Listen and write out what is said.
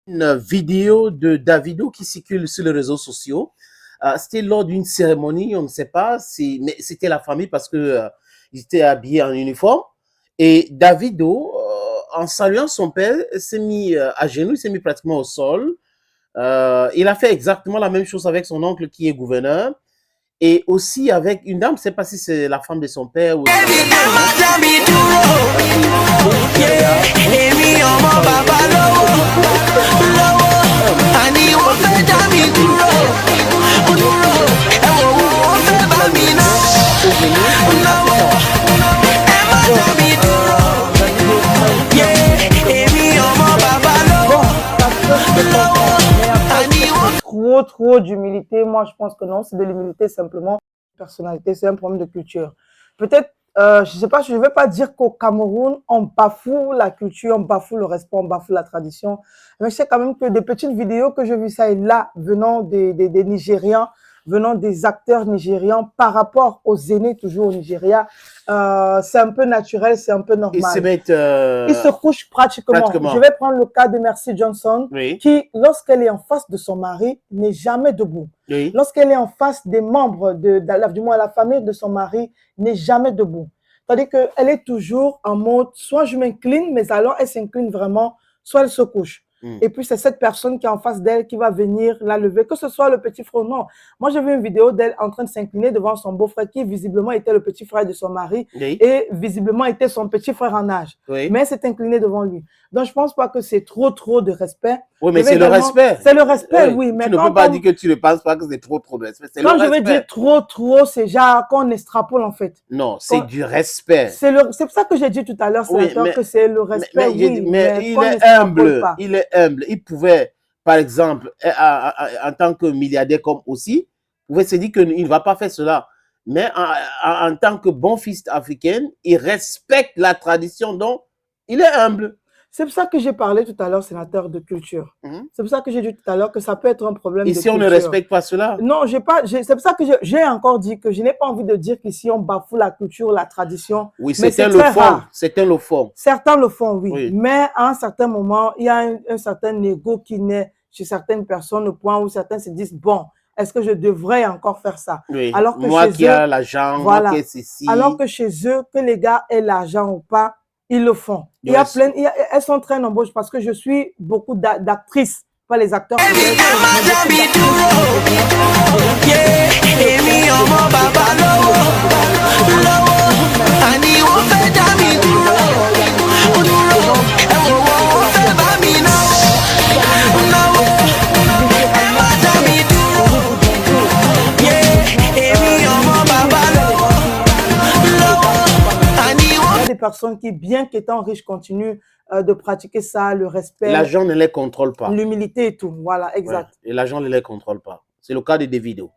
Une vidéo de Davido qui circule sur les réseaux sociaux. C'était lors d'une cérémonie, on ne sait pas, mais c'était la famille parce que ils étaient habillés en uniforme. Et Davido, en saluant son père, s'est mis à genoux, il s'est mis pratiquement au sol. Il a fait exactement la même chose avec son oncle qui est gouverneur. Et aussi avec une dame, je ne sais pas si c'est la femme de son père ou trop d'humilité. Moi, je pense que non, c'est de l'humilité simplement. Personnalité, c'est un problème de culture. Peut-être, je sais pas, je ne vais pas dire qu'au Cameroun, on bafoue la culture, on bafoue le respect, on bafoue la tradition. Mais je sais quand même que des petites vidéos que j'ai vues ça et là, venant des Nigériens, venant des acteurs nigérians par rapport aux aînés toujours au Nigeria, c'est un peu naturel, c'est un peu normal. Ils se couchent pratiquement. Je vais prendre le cas de Mercy Johnson, oui, qui, lorsqu'elle est en face de son mari, n'est jamais debout. oui. Lorsqu'elle est en face des membres, du moins la famille de son mari, n'est jamais debout. C'est-à-dire qu'elle est toujours en mode, soit je m'incline, mais alors elle s'incline vraiment, soit elle se couche. Et puis, c'est cette personne qui est en face d'elle qui va venir la lever, que ce soit le petit frère. Non. Moi, j'ai vu une vidéo d'elle en train de s'incliner devant son beau-frère qui, visiblement, était le petit frère de son mari et, visiblement, était son petit frère en âge. Mais elle s'est inclinée devant lui. Donc, je ne pense pas que c'est trop de respect. Oui, mais c'est le respect. C'est le respect, oui. Mais tu ne peux pas dire que tu ne penses pas que c'est trop de respect. Quand je veux dire trop, c'est genre qu'on extrapole, en fait. Non, c'est du respect. C'est pour ça que j'ai dit tout à l'heure, que c'est le respect, mais il est humble. Il est humble. Il pouvait, par exemple, en tant que milliardaire comme aussi, pouvait se dire qu'il ne va pas faire cela. Mais en tant que bon fils africain, il respecte la tradition, donc il est humble. C'est pour ça que j'ai parlé tout à l'heure, sénateur, de culture. C'est pour ça que j'ai dit tout à l'heure que ça peut être un problème de culture. Ici, on ne respecte pas cela? Non, c'est pour ça que j'ai encore dit que je n'ai pas envie de dire qu'ici, on bafoue la culture, la tradition. Oui, c'est le fond. Certains le font. Certains le font, oui. Mais à un certain moment, il y a un certain ego qui naît chez certaines personnes au point où certains se disent, bon, est-ce que je devrais encore faire ça? Alors que moi qui ai l'argent, voilà. Moi qui ai ceci. Alors que chez eux, que les gars aient l'argent ou pas, ils le font. Il y a plein, elles sont très nombreuses parce que je suis beaucoup d'actrices, pas les acteurs. Personnes qui, bien qu'étant riches, continuent de pratiquer ça, le respect. L'argent ne les contrôle pas. L'humilité et tout. Voilà, exact. Et l'argent ne les contrôle pas. C'est le cas de Davido.